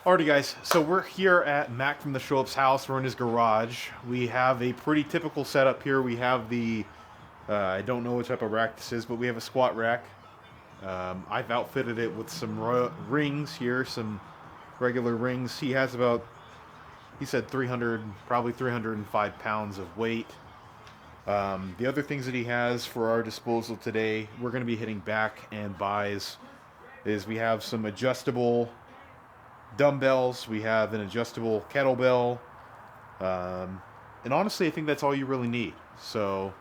Alrighty guys, so we're here at Mac from the SHOWUP's house. We're in his garage. We have a pretty typical setup here. We have the, I don't know what type of rack this is, but we have a squat rack. I've outfitted it with some rings here, some regular rings. He has about, he said 300, probably 305 pounds of weight. The other things that he has for our disposal today, we're going to be hitting back and buys, is we have some adjustable dumbbells, we have an adjustable kettlebell, and honestly I think that's all you really need. So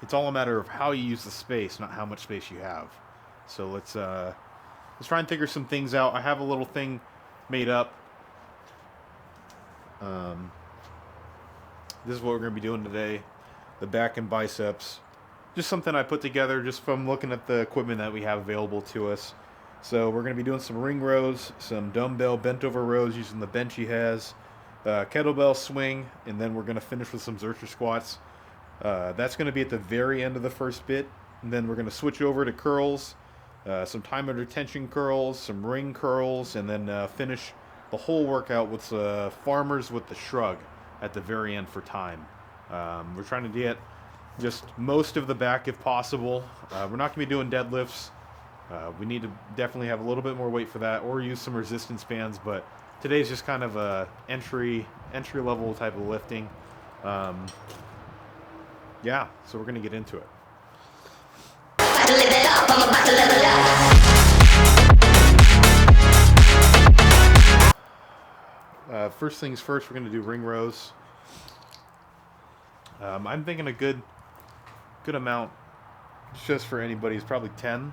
it's all a matter of how you use the space, not how much space you have. So let's try and figure some things out. I have a little thing made up. This is what we're going to be doing today, the back and biceps. Just something I put together just from looking at the equipment that we have available to us. So we're going to be doing some ring rows, some dumbbell bent over rows using the bench he has, kettlebell swing, and then we're going to finish with some Zercher squats. That's going to be at the very end of the first bit, and then we're going to switch over to curls, some time under tension curls, some ring curls, and then finish the whole workout with farmers with the shrug at the very end for time. We're trying to get just most of the back if possible. We're not going to be doing deadlifts. We need to definitely have a little bit more weight for that, or use some resistance bands, but today's just kind of a entry level type of lifting. Yeah, so we're going to get into it. First things first, we're going to do ring rows. I'm thinking a good amount just for anybody is probably 10.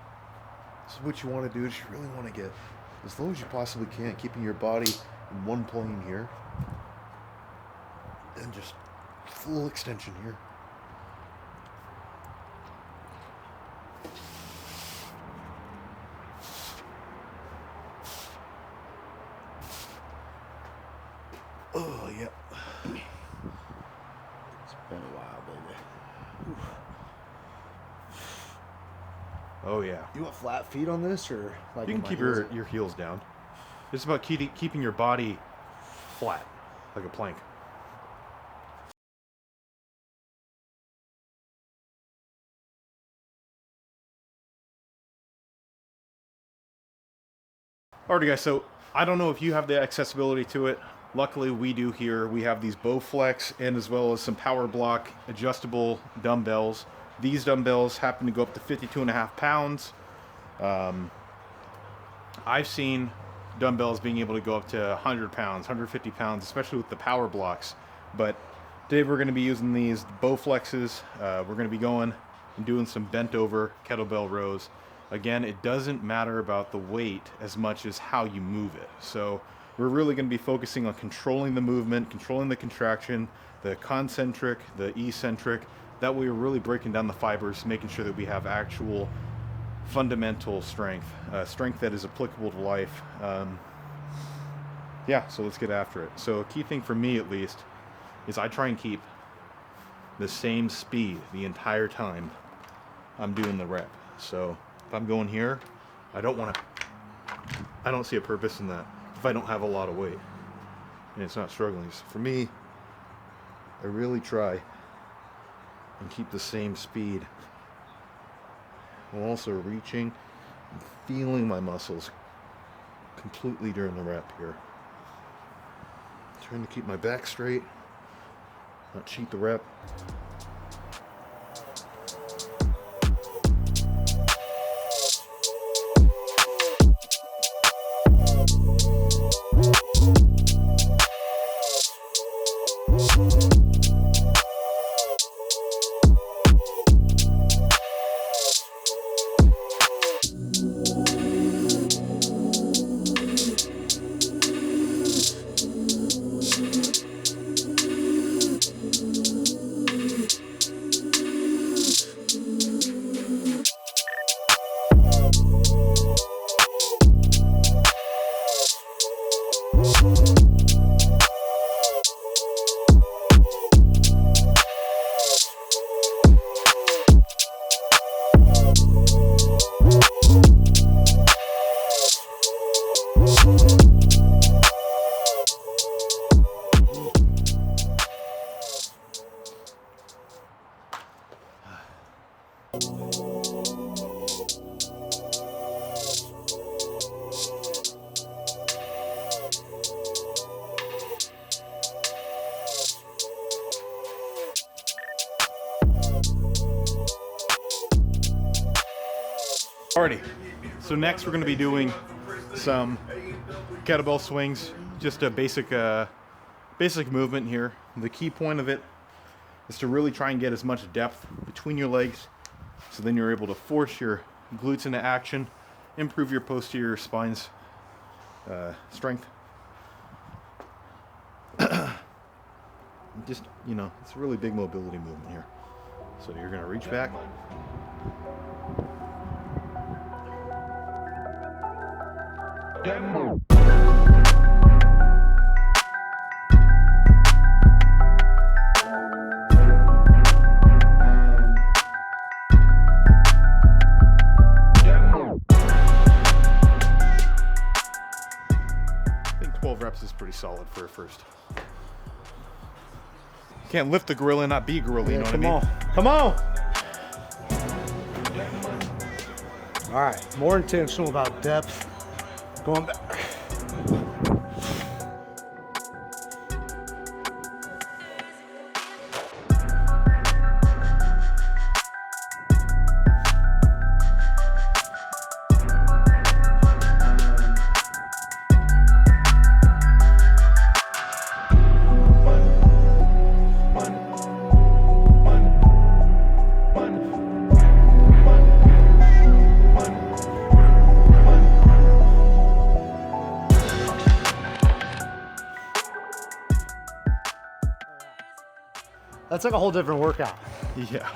So what you want to do is you really want to get as low as you possibly can, keeping your body in one plane here. And just full extension here. Oh, yeah. It's been a while, baby. Oof. Oh yeah. You want flat feet on this, or like you can keep your heels down. It's about keeping your body flat, like a plank. Alrighty guys, so I don't know if you have the accessibility to it. Luckily we do here. We have these Bowflex and as well as some power block adjustable dumbbells. These dumbbells happen to go up to 52.5 pounds. I've seen dumbbells being able to go up to 100 pounds, 150 pounds, especially with the power blocks. But today we're going to be using these Bowflexes. We're going to be going and doing some bent over kettlebell rows. Again, it doesn't matter about the weight as much as how you move it. So we're really going to be focusing on controlling the movement, controlling the contraction, the concentric, the eccentric. That way we're really breaking down the fibers, making sure that we have actual fundamental strength, strength that is applicable to life. Yeah, so let's get after it. So a key thing for me at least is I try and keep the same speed the entire time I'm doing the rep. So if I'm going here, I don't see a purpose in that if I don't have a lot of weight and it's not struggling. So for me, I really try and keep the same speed. I'm also reaching and feeling my muscles completely during the rep here. Trying to keep my back straight, not cheat the rep. Alrighty, so next we're going to be doing some kettlebell swings, just a basic movement here. The key point of it is to really try and get as much depth between your legs, so then you're able to force your glutes into action, improve your posterior spine's strength. Just, you know, it's a really big mobility movement here. So you're going to reach back. I think 12 reps is pretty solid for a first. Can't lift the gorilla and not be a gorilla, you know what I mean? Come on. All right, more intentional about depth. Going back. That's like a whole different workout. Yeah.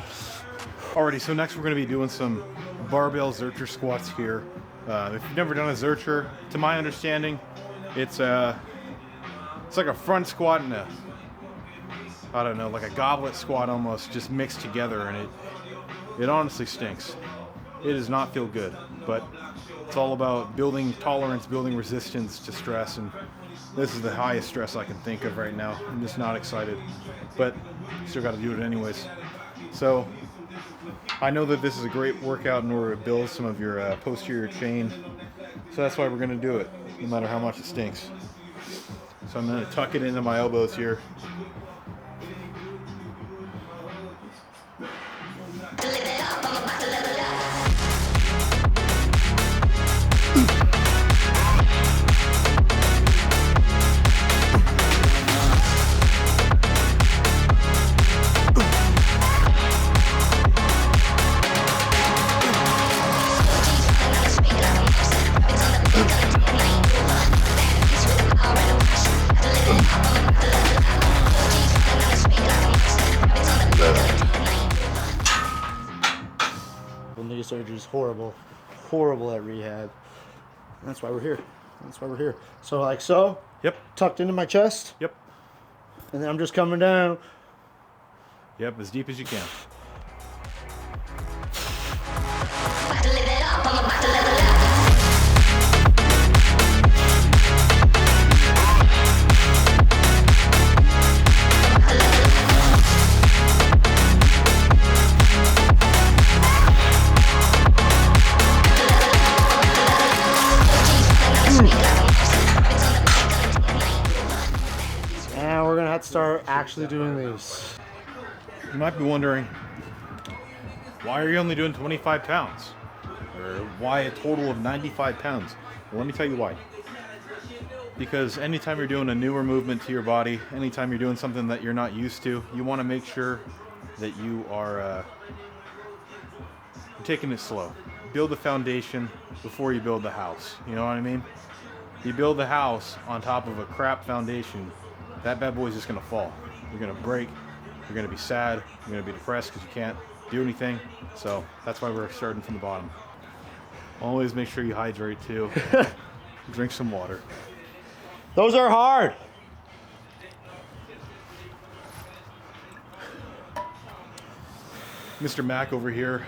Alrighty, so next we're going to be doing some barbell Zercher squats here. If you've never done a Zercher, to my understanding, it's like a front squat and I don't know, like a goblet squat almost, just mixed together, and it honestly stinks. It does not feel good, but it's all about building tolerance, building resistance to stress, and this is the highest stress I can think of right now. I'm just not excited, but still got to do it anyways. So I know that this is a great workout in order to build some of your posterior chain, so that's why we're going to do it, no matter how much it stinks. So I'm going to tuck it into my elbows here. Knee surgery is horrible at rehab. That's why we're here. So like so. Yep. Tucked into my chest. Yep. And then I'm just coming down. Yep, as deep as you can. And we're gonna have to start actually doing these. You might be wondering, why are you only doing 25 pounds? Or why a total of 95 pounds? Well, let me tell you why. Because anytime you're doing a newer movement to your body, anytime you're doing something that you're not used to, you want to make sure that you are taking it slow. Build the foundation before you build the house. You know what I mean? You build the house on top of a crap foundation, that bad boy's just going to fall. You're going to break. You're going to be sad. You're going to be depressed because you can't do anything. So that's why we're starting from the bottom. Always make sure you hydrate too. Drink some water. Those are hard. Mr. Mac over here,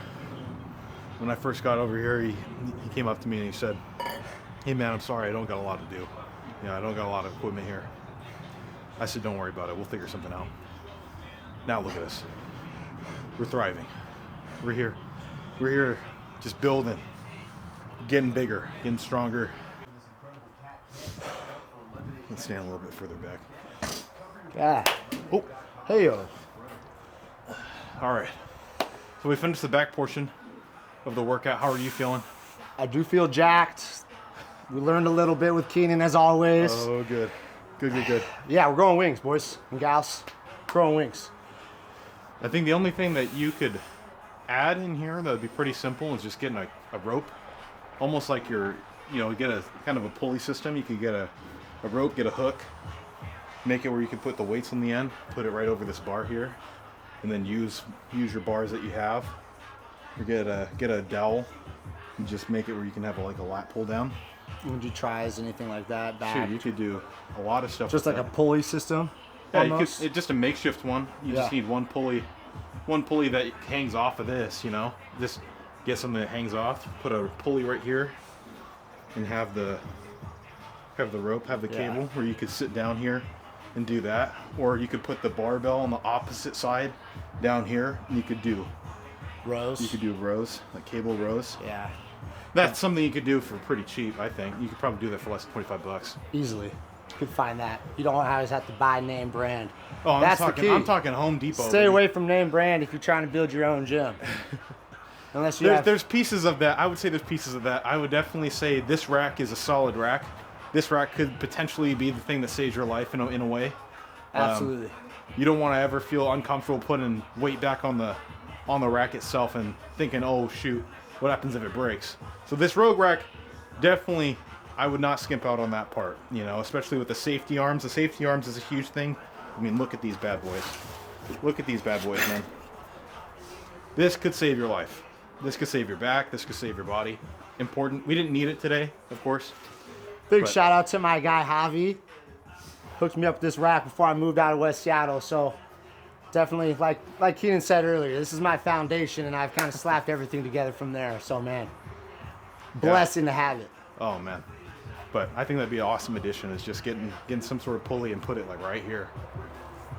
when I first got over here, he came up to me and he said, "Hey man, I'm sorry, I don't got a lot to do. Yeah, I don't got a lot of equipment here." I said, "Don't worry about it, we'll figure something out." Now look at us. We're thriving. We're here. We're here just building, getting bigger, getting stronger. Let's stand a little bit further back. Yeah. Oh, Hey yo. all right. So we finished the back portion of the workout. How are you feeling? I do feel jacked. We learned a little bit with Keenan as always. Oh, good. Good. Yeah, we're growing wings, boys and gals. Growing wings. I think the only thing that you could add in here that would be pretty simple is just getting a rope. Almost like you're, get a kind of a pulley system. You could get a rope, get a hook, make it where you can put the weights on the end, put it right over this bar here, and then use your bars that you have. Or get a dowel and just make it where you can have like a lat pull down. Would you try anything like that? Shoot, you could do a lot of stuff. Just like that. a pulley system. Yeah, almost. it's just a makeshift one. You just need one pulley that hangs off of this. Just get something that hangs off. Put a pulley right here, and have the rope, have the cable, where you could sit down here and do that. Or you could put the barbell on the opposite side down here, and you could do rows. You could do rows, like cable rows. Yeah. That's something you could do for pretty cheap, I think. You could probably do that for less than $25. Easily. You could find that. You don't always have to buy name brand. Oh, That's the key. I'm talking Home Depot. Stay away from name brand if you're trying to build your own gym. Unless there's pieces of that. I would say there's pieces of that. I would definitely say this rack is a solid rack. This rack could potentially be the thing that saves your life in a way. Absolutely. You don't want to ever feel uncomfortable putting weight back on the rack itself and thinking, oh shoot, what happens if it breaks? So this Rogue rack, definitely, I would not skimp out on that part. Especially with the safety arms. The safety arms is a huge thing. I mean, look at these bad boys. Look at these bad boys, man. This could save your life. This could save your back. This could save your body. Important. We didn't need it today, of course. Big shout out to my guy Javi. Hooked me up with this rack before I moved out of West Seattle. So definitely, like Keenan said earlier, this is my foundation, and I've kind of slapped everything together from there. So man, blessing to have it. Oh man. But I think that'd be an awesome addition, is just getting some sort of pulley and put it like right here.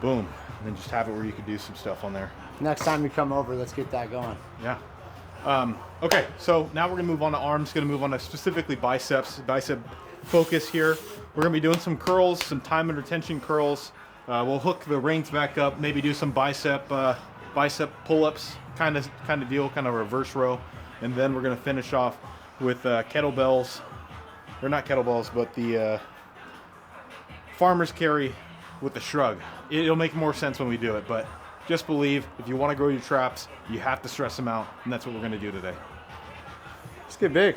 Boom. And then just have it where you could do some stuff on there. Next time you come over, let's get that going. Yeah. Okay, so now we're gonna move on to arms. Gonna move on to specifically bicep focus here. We're gonna be doing some curls, some time under tension curls. We'll hook the rings back up, maybe do some bicep pull-ups, kind of deal, kind of reverse row, and then we're gonna finish off with kettlebells. Or not kettlebells, but the farmer's carry with the shrug. It'll make more sense when we do it, but just believe, if you want to grow your traps, you have to stress them out, and that's what we're going to do today. Let's get big.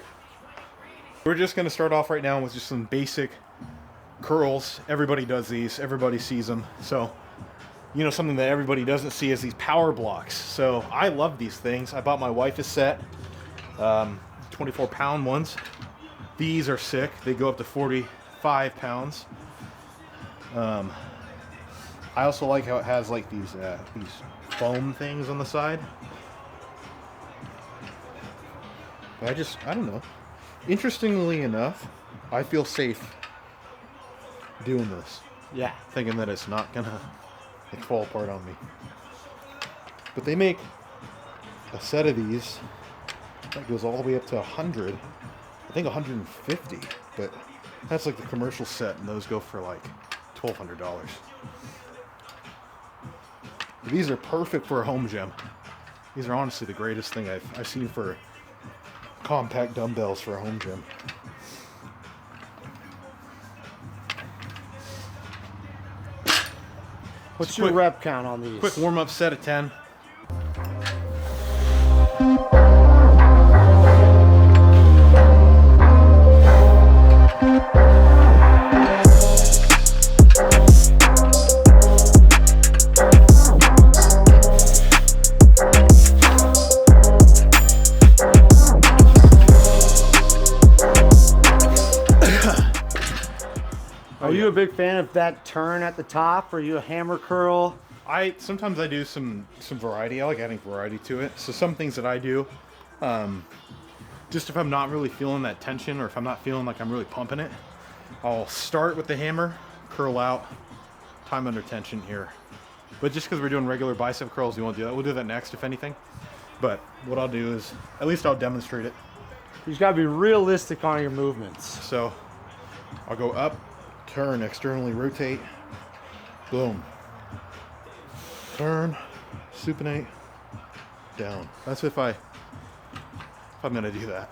We're just going to start off right now with just some basic curls. Everybody does these. Everybody sees them. So, something that everybody doesn't see is these power blocks. So I love these things. I bought my wife a set, 24-pound ones. These are sick. They go up to 45 pounds. I also like how it has like these foam things on the side. But I don't know. Interestingly enough, I feel safe doing this. Yeah. Thinking that it's not gonna fall apart on me. But they make a set of these that goes all the way up to 100. I think 150, but that's like the commercial set, and those go for like $1,200. These are perfect for a home gym. These are honestly the greatest thing I've seen for compact dumbbells for a home gym. What's your rep count on these? Quick warm-up set of 10. Are you a big fan of that turn at the top? Are you a hammer curl? Sometimes I do some variety. I like adding variety to it. So some things that I do, just if I'm not really feeling that tension, or if I'm not feeling like I'm really pumping it, I'll start with the hammer, curl out, time under tension here. But just because we're doing regular bicep curls, we won't do that. We'll do that next, if anything. But what I'll do is, at least I'll demonstrate it. You just gotta be realistic on your movements. So I'll go up, turn, externally rotate, boom. Turn, supinate, down. That's if I'm gonna do that.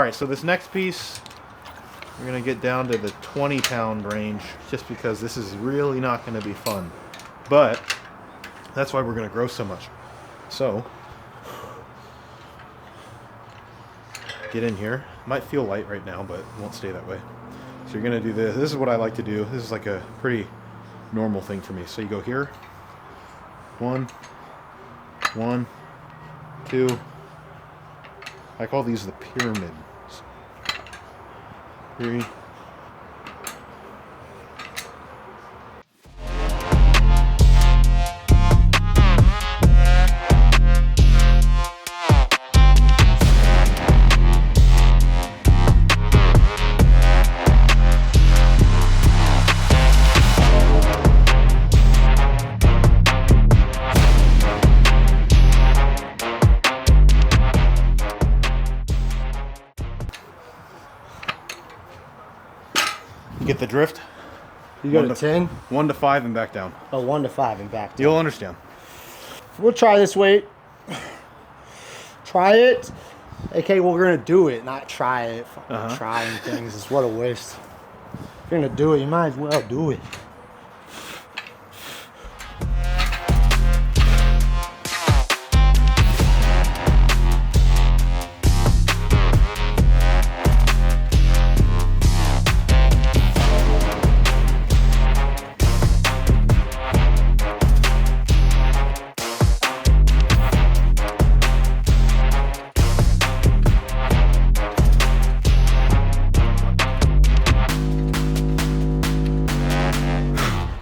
right, so this next piece, we're gonna get down to the 20-pound range, just because this is really not gonna be fun. But that's why we're gonna grow so much. So, get in here. Might feel light right now, but it won't stay that way. So you're gonna do this. This is what I like to do. This is like a pretty normal thing for me. So you go here. 1, 1, 2. I call these the pyramids. 3. Get the drift? You go to 10? 1 to 5 and back down. Oh, 1 to 5 and back down. You'll understand. We'll try this weight. Try it. Okay, we're going to do it, not try it. Trying things is what a waste. If you're going to do it, you might as well do it.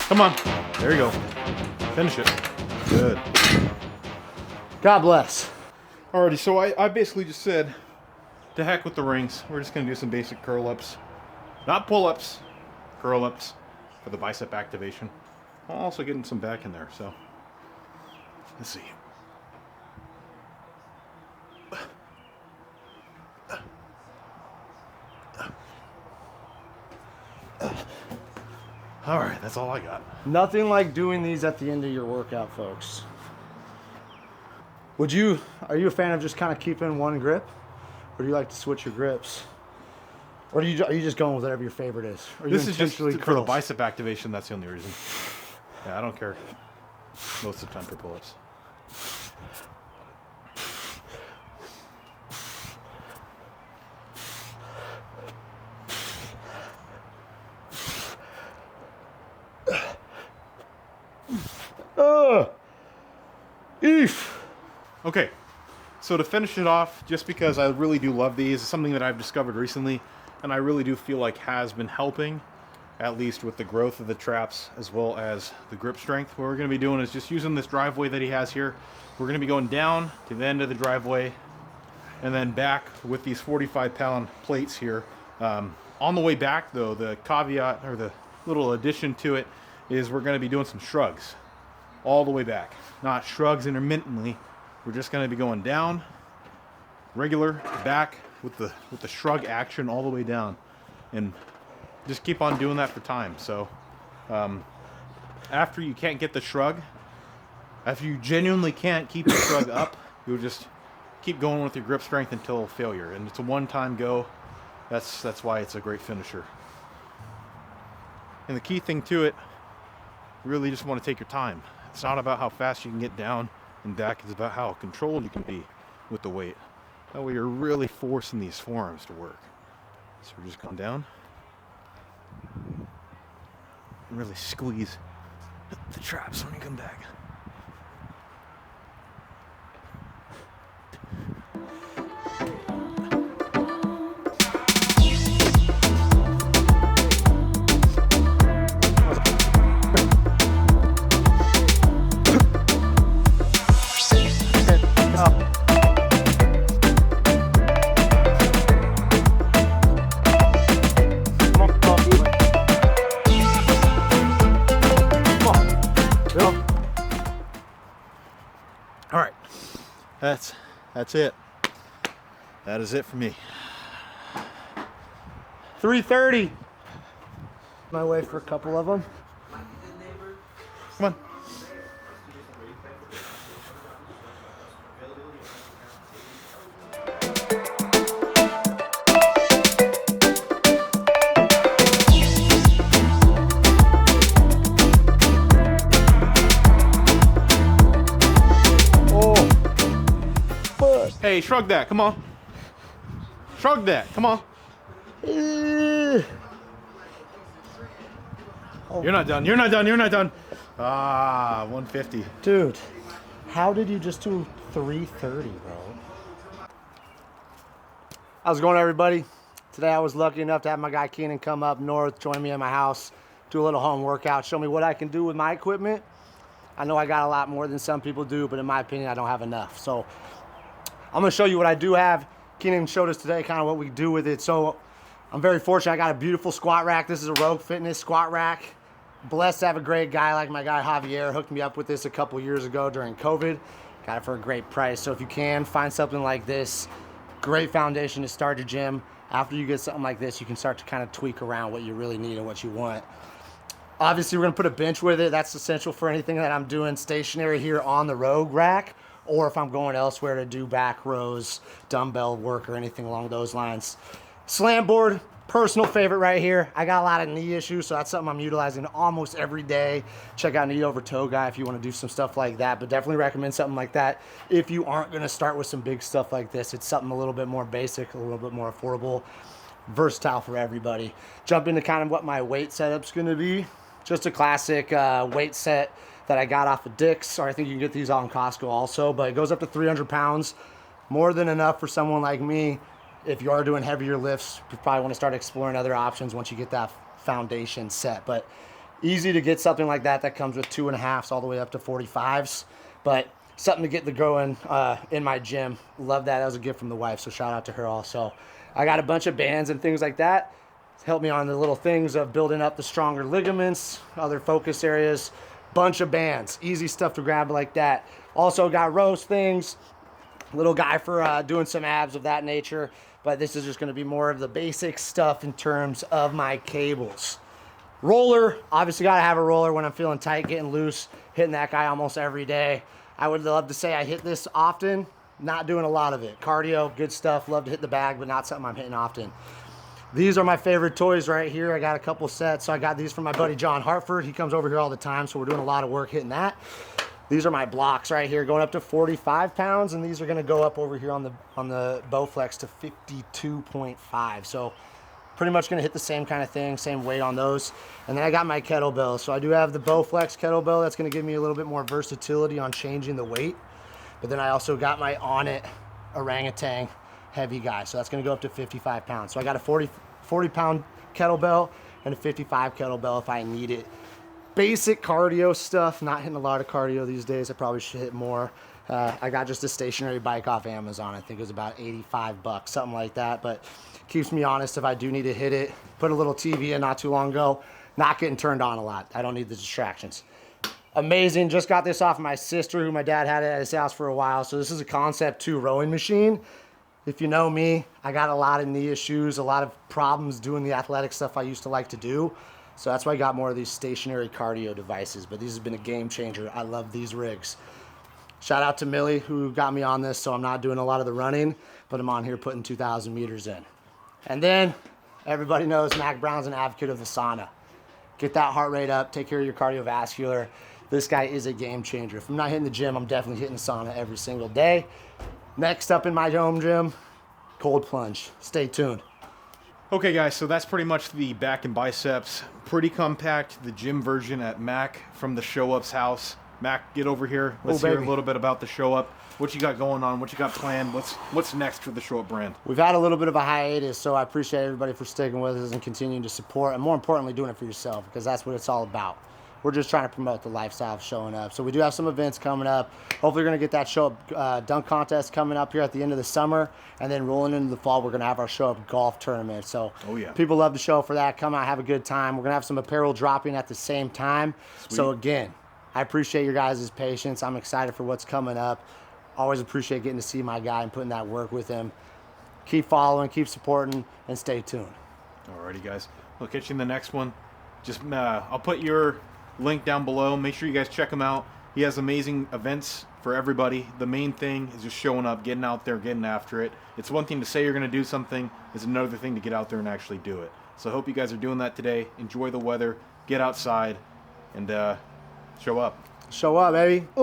Come on. There you go. Finish it. Good. God bless. Alrighty, so I basically just said, to heck with the rings. We're just going to do some basic curl-ups. Not pull-ups. Curl-ups for the bicep activation. I'm also getting some back in there, so. Let's see. Alright, that's all I got. Nothing like doing these at the end of your workout, folks. Are you a fan of just kind of keeping one grip? Or do you like to switch your grips? Or are you just going with whatever your favorite is? Or This is just for the curls? bicep activation, that's the only reason. Yeah, I don't care most of the time for pull-ups. Okay, so to finish it off, just because I really do love these, it's something that I've discovered recently, and I really do feel like has been helping, at least with the growth of the traps as well as the grip strength. What we're going to be doing is just using this driveway that he has here. We're going to be going down to the end of the driveway and then back with these 45-pound plates here. On the way back, though, the caveat or the little addition to it is we're going to be doing some shrugs all the way back. Not shrugs intermittently. We're just going to be going down, regular, back with the shrug action all the way down, and just keep on doing that for time. So after you can't get the shrug, after you genuinely can't keep the shrug up, you'll just keep going with your grip strength until failure. And it's a one-time go. That's why it's a great finisher. And the key thing to it, you really just want to take your time. It's not about how fast you can get down and back. It's about how controlled you can be with the weight. That way you're really forcing these forearms to work. So we're just going down. And really squeeze the traps when you come back. All right, that's it. That is it for me. 3:30. My way for a couple of them. Come on. Hey, shrug that. Come on. Shrug that. Come on. Oh. You're not done. You're not done. You're not done. Ah, 150. Dude, how did you just do 330, bro? How's it going, everybody? Today I was lucky enough to have my guy Keenan come up north, join me at my house, do a little home workout, show me what I can do with my equipment. I know I got a lot more than some people do, but in my opinion, I don't have enough. So I'm gonna show you what I do have. Keenan showed us today kind of what we do with it. So I'm very fortunate. I got a beautiful squat rack. This is a Rogue Fitness squat rack. Blessed to have a great guy like my guy Javier. Hooked me up with this a couple years ago during COVID. Got it for a great price. So if you can, find something like this. Great foundation to start your gym. After you get something like this, you can start to kind of tweak around what you really need and what you want. Obviously, we're gonna put a bench with it. That's essential for anything that I'm doing stationary here on the Rogue rack, or if I'm going elsewhere to do back rows, dumbbell work, or anything along those lines. Slam board, personal favorite right here. I got a lot of knee issues, so that's something I'm utilizing almost every day. Check out Knee Over Toe Guy if you want to do some stuff like that, but definitely recommend something like that if you aren't going to start with some big stuff like this. It's something a little bit more basic, a little bit more affordable, versatile for everybody. Jump into kind of what my weight setup's going to be. Just a classic weight set that I got off of Dick's, or I think you can get these on Costco also, but it goes up to 300 pounds. More than enough for someone like me. If you are doing heavier lifts, you probably want to start exploring other options once you get that foundation set. But easy to get something like that comes with 2.5s all the way up to 45s. But something to get the going in my gym. Love that. That was a gift from the wife, so shout out to her also. I got a bunch of bands and things like that. Help me on the little things of building up the stronger ligaments, other focus areas. Bunch of bands. Easy stuff to grab like that. Also got rows things. Little guy for doing some abs of that nature. But this is just going to be more of the basic stuff in terms of my cables. Roller, obviously got to have a roller when I'm feeling tight, getting loose, hitting that guy almost every day. I would love to say I hit this often, not doing a lot of it. Cardio, good stuff, love to hit the bag, but not something I'm hitting often. These are my favorite toys right here. I got a couple sets, so I got these from my buddy John Hartford. He comes over here all the time, so we're doing a lot of work hitting that. These are my blocks right here, going up to 45 pounds, and these are going to go up over here on the Bowflex to 52.5. So pretty much going to hit the same kind of thing, same weight on those. And then I got my kettlebells. So I do have the Bowflex kettlebell. That's going to give me a little bit more versatility on changing the weight. But then I also got my On-It orangutan heavy guy. So that's going to go up to 55 pounds. So I got a 40 pound kettlebell and a 55 kettlebell if I need it. Basic cardio stuff, not hitting a lot of cardio these days. I probably should hit more. I got just a stationary bike off Amazon. I think it was about 85 bucks, something like that. But keeps me honest if I do need to hit it. Put a little TV in not too long ago. Not getting turned on a lot. I don't need the distractions. Amazing. Just got this off my sister, who my dad had it at his house for a while. So this is a Concept 2 rowing machine. If you know me, I got a lot of knee issues, a lot of problems doing the athletic stuff I used to like to do. So that's why I got more of these stationary cardio devices, but these have been a game changer. I love these rigs. Shout out to Millie, who got me on this, so I'm not doing a lot of the running, but I'm on here putting 2,000 meters in. And then everybody knows Mac Brown's an advocate of the sauna. Get that heart rate up, take care of your cardiovascular. This guy is a game changer. If I'm not hitting the gym, I'm definitely hitting the sauna every single day. Next up in my home gym, cold plunge. Stay tuned. Okay, guys, so that's pretty much the back and biceps. Pretty compact, the gym version at Mac from the SHOWUP's house. Mac, get over here. Let's hear a little bit about the SHOWUP. What you got going on? What you got planned? What's next for the SHOWUP brand? We've had a little bit of a hiatus, so I appreciate everybody for sticking with us and continuing to support, and more importantly, doing it for yourself, because that's what it's all about. We're just trying to promote the lifestyle of showing up. So we do have some events coming up. Hopefully we're going to get that SHOWUP dunk contest coming up here at the end of the summer. And then rolling into the fall, we're going to have our SHOWUP golf tournament. So people love to show up for that. Come out, have a good time. We're going to have some apparel dropping at the same time. Sweet. So again, I appreciate your guys' patience. I'm excited for what's coming up. Always appreciate getting to see my guy and putting that work with him. Keep following, keep supporting, and stay tuned. Alrighty, guys. We'll catch you in the next one. Just I'll put your link down below. Make sure you guys check him out. He has amazing events for everybody. The main thing is just showing up, getting out there, getting after it. It's one thing to say you're going to do something. It's another thing to get out there and actually do it. So I hope you guys are doing that today. Enjoy the weather. Get outside and show up. Show up, baby.